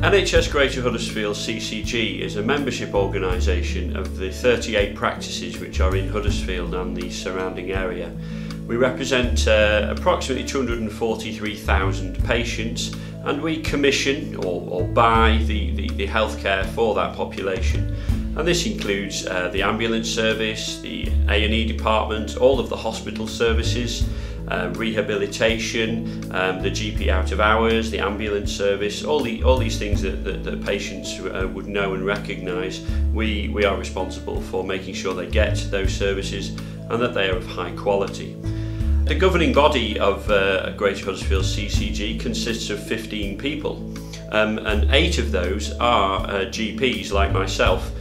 NHS Greater Huddersfield CCG is a membership organisation of the 38 practices which are in Huddersfield and the surrounding area. We represent approximately 243,000 patients, and we commission or buy the healthcare for that population. And this includes the ambulance service, the A&E department, all of the hospital services, rehabilitation, the GP out of hours, the ambulance service, all these things that patients would know and recognise. We are responsible for making sure they get those services and that they are of high quality. The governing body of Greater Huddersfield CCG consists of 15 people, and 8 of those are GPs like myself,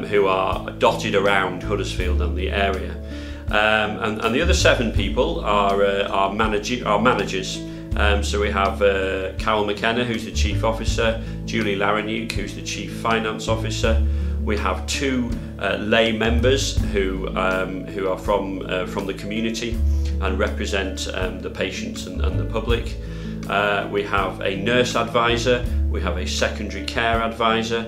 who are dotted around Huddersfield and the area. And the other 7 people are managers. So we have Carol McKenna, who's the Chief Officer, Julie Laraniuk, who's the Chief Finance Officer. We have 2 lay members who are from the community and represent the patients and the public. We have a nurse advisor, we have a secondary care advisor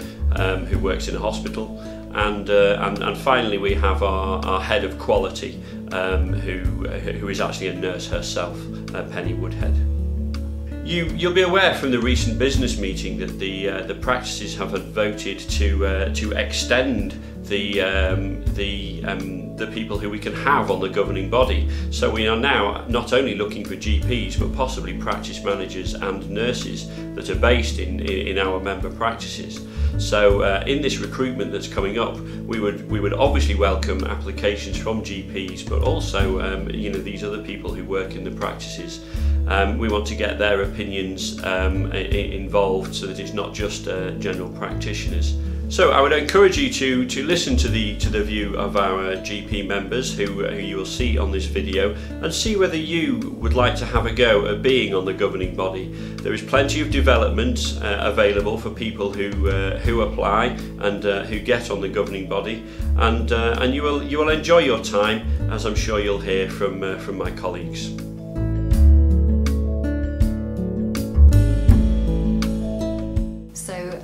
who works in a hospital, and finally we have our head of quality who is actually a nurse herself, Penny Woodhead. You'll be aware from the recent business meeting that the practices have voted to extend the people who we can have on the governing body. So we are now not only looking for GPs but possibly practice managers and nurses that are based in our member practices. So in this recruitment that's coming up, we would obviously welcome applications from GPs, but also these other people who work in the practices. We want to get their opinions involved so that it's not just general practitioners. So I would encourage you to listen to the view of our GP members who you will see on this video, and see whether you would like to have a go at being on the governing body. There is plenty of development available for people who apply and who get on the governing body, and you will enjoy your time, as I'm sure you'll hear from my colleagues.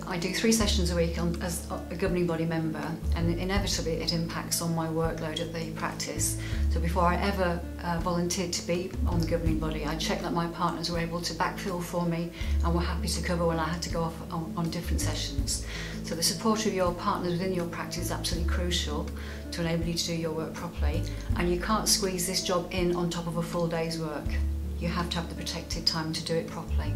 I do 3 sessions a week as a governing body member, and inevitably it impacts on my workload at the practice. So before I ever volunteered to be on the governing body, I checked that my partners were able to backfill for me and were happy to cover when I had to go off on different sessions. So the support of your partners within your practice is absolutely crucial to enable you to do your work properly, and you can't squeeze this job in on top of a full day's work. You have to have the protected time to do it properly.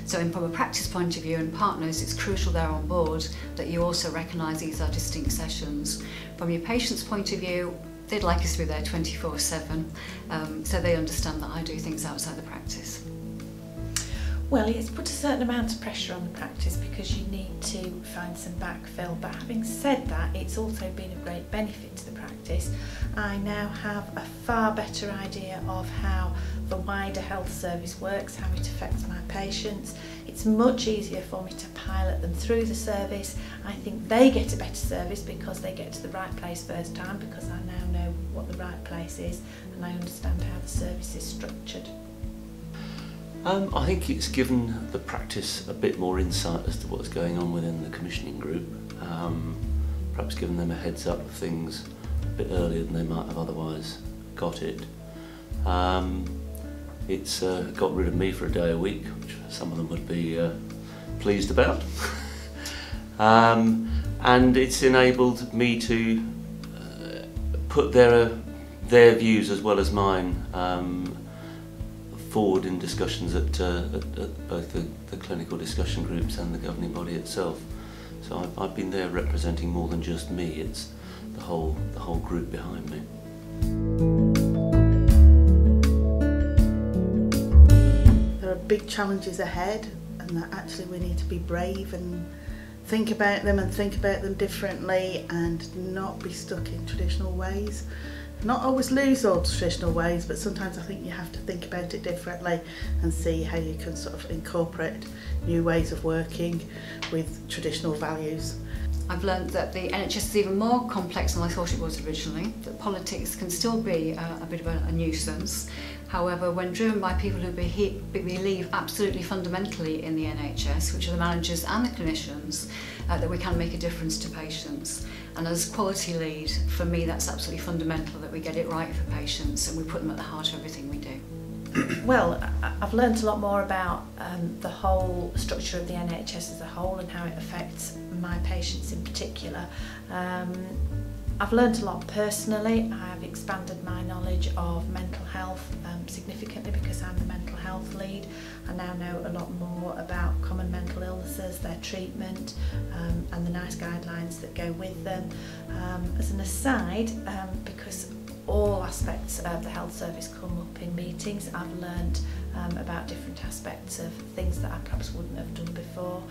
So from a practice point of view and partners, it's crucial they're on board that you also recognise these are distinct sessions. From your patient's point of view, they'd like us to be there 24/7, so they understand that I do things outside the practice. Well, it's put a certain amount of pressure on the practice because you need to find some backfill, but having said that, it's also been a great benefit to the practice. I now have a far better idea of how the wider health service works, how it affects my patients. It's much easier for me to pilot them through the service. I think they get a better service because they get to the right place first time, because I now know what the right place is and I understand how the service is structured. I think it's given the practice a bit more insight as to what's going on within the commissioning group, perhaps given them a heads up of things a bit earlier than they might have otherwise got it. It's got rid of me for a day a week, which some of them would be pleased about. And it's enabled me to put their views as well as mine forward in discussions at both the clinical discussion groups and the governing body itself. So I've been there representing more than just me, it's the whole group behind me. There are big challenges ahead, and that actually we need to be brave and think about them differently, and not be stuck in traditional ways. Not always lose all traditional ways, but sometimes I think you have to think about it differently and see how you can sort of incorporate new ways of working with traditional values. I've learned that the NHS is even more complex than I thought it was originally, that politics can still be a bit of a nuisance, However, when driven by people who believe absolutely fundamentally in the NHS, which are the managers and the clinicians, that we can make a difference to patients. And as quality lead, for me that's absolutely fundamental that we get it right for patients and we put them at the heart of everything we do. Well, I've learnt a lot more about the whole structure of the NHS as a whole and how it affects my patients in particular. I've learnt a lot personally. I've expanded my knowledge of mental health significantly because I'm the mental health lead. I now know a lot more about common mental illnesses, their treatment, and the NICE guidelines that go with them. As an aside, because all aspects of the health service come up in meetings, I've learnt about different aspects of things that I perhaps wouldn't have done before,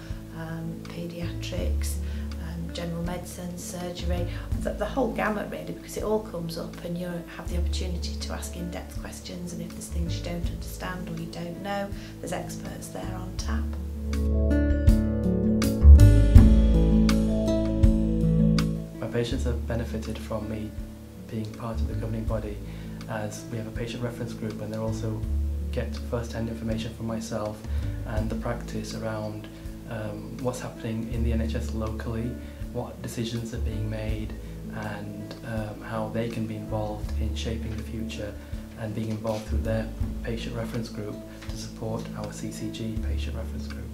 paediatrics, general medicine, surgery, the whole gamut really, because it all comes up and you have the opportunity to ask in-depth questions, and if there's things you don't understand or you don't know, there's experts there on tap. My patients have benefited from me being part of the governing body, as we have a patient reference group and they also get first-hand information from myself and the practice around what's happening in the NHS locally, what decisions are being made, and how they can be involved in shaping the future and being involved through their patient reference group to support our CCG patient reference group.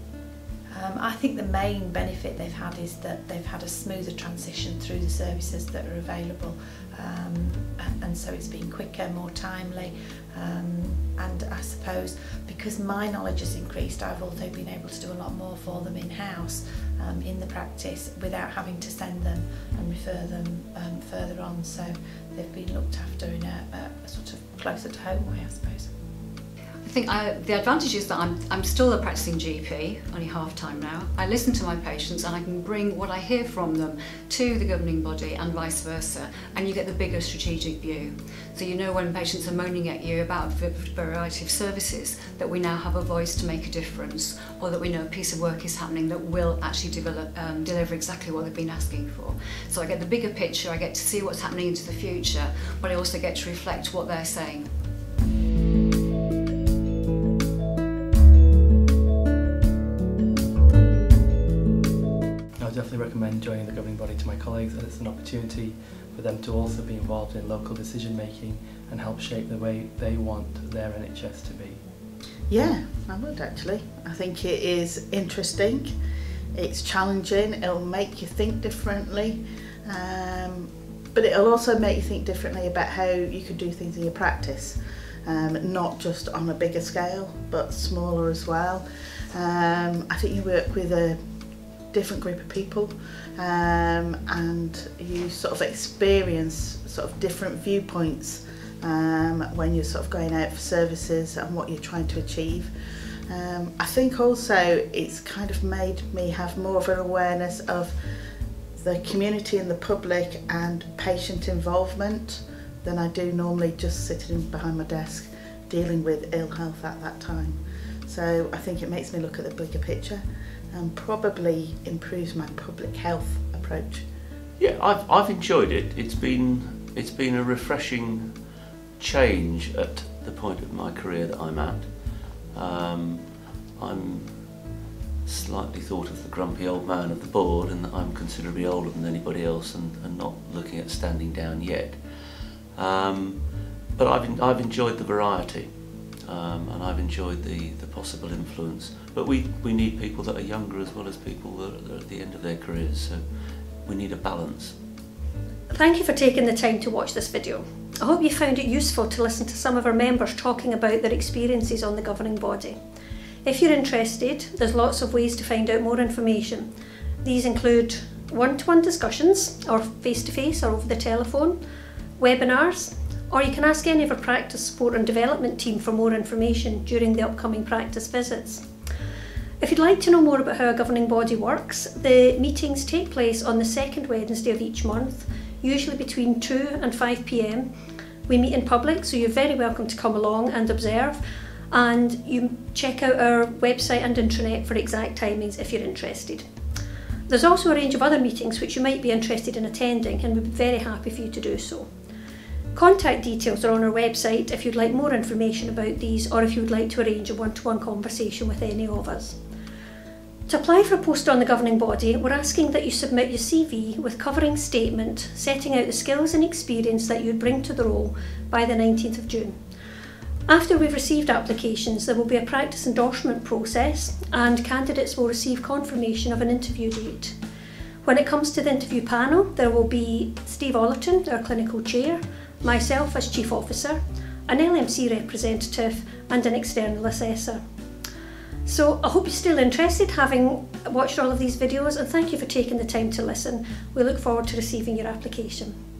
I think the main benefit they've had is that they've had a smoother transition through the services that are available, and so it's been quicker, more timely, and I suppose because my knowledge has increased, I've also been able to do a lot more for them in-house in the practice without having to send them and refer them further on, so they've been looked after in a sort of closer to home way, I suppose. I think the advantage is that I'm still a practicing GP, only half-time now. I listen to my patients and I can bring what I hear from them to the governing body and vice versa, and you get the bigger strategic view. So you know when patients are moaning at you about a variety of services, that we now have a voice to make a difference, or that we know a piece of work is happening that will actually deliver exactly what they've been asking for. So I get the bigger picture, I get to see what's happening into the future, but I also get to reflect what they're saying. I definitely recommend joining the governing body to my colleagues, as it's an opportunity for them to also be involved in local decision making and help shape the way they want their NHS to be. Yeah, I would actually. I think it is interesting, it's challenging, it'll make you think differently, but it'll also make you think differently about how you could do things in your practice, not just on a bigger scale but smaller as well. I think you work with a different group of people, and you sort of experience sort of different viewpoints when you're sort of going out for services and what you're trying to achieve. I think also it's kind of made me have more of an awareness of the community and the public and patient involvement than I do normally just sitting behind my desk dealing with ill health at that time. So I think it makes me look at the bigger picture and probably improves my public health approach. Yeah, I've enjoyed it. It's been a refreshing change at the point of my career that I'm at. I'm slightly thought of the grumpy old man of the board, and that I'm considerably older than anybody else and not looking at standing down yet. But I've enjoyed the variety. And I've enjoyed the possible influence. But we need people that are younger as well as people that are at the end of their careers, so we need a balance. Thank you for taking the time to watch this video. I hope you found it useful to listen to some of our members talking about their experiences on the governing body. If you're interested, there's lots of ways to find out more information. These include one-to-one discussions, or face-to-face or over the telephone, webinars, or you can ask any of our practice support and development team for more information during the upcoming practice visits. If you'd like to know more about how a governing body works, the meetings take place on the second Wednesday of each month, usually between 2 and 5 p.m. We meet in public, so you're very welcome to come along and observe, and you check out our website and intranet for exact timings if you're interested. There's also a range of other meetings which you might be interested in attending, and we'd be very happy for you to do so. Contact details are on our website if you'd like more information about these, or if you would like to arrange a one-to-one conversation with any of us. To apply for a post on the governing body, we're asking that you submit your CV with covering statement setting out the skills and experience that you'd bring to the role by the 19th of June. After we've received applications, there will be a practice endorsement process and candidates will receive confirmation of an interview date. When it comes to the interview panel, there will be Steve Ollerton, our clinical chair, myself as Chief Officer, an LMC representative and an external assessor. So I hope you're still interested, having watched all of these videos, and thank you for taking the time to listen. We look forward to receiving your application.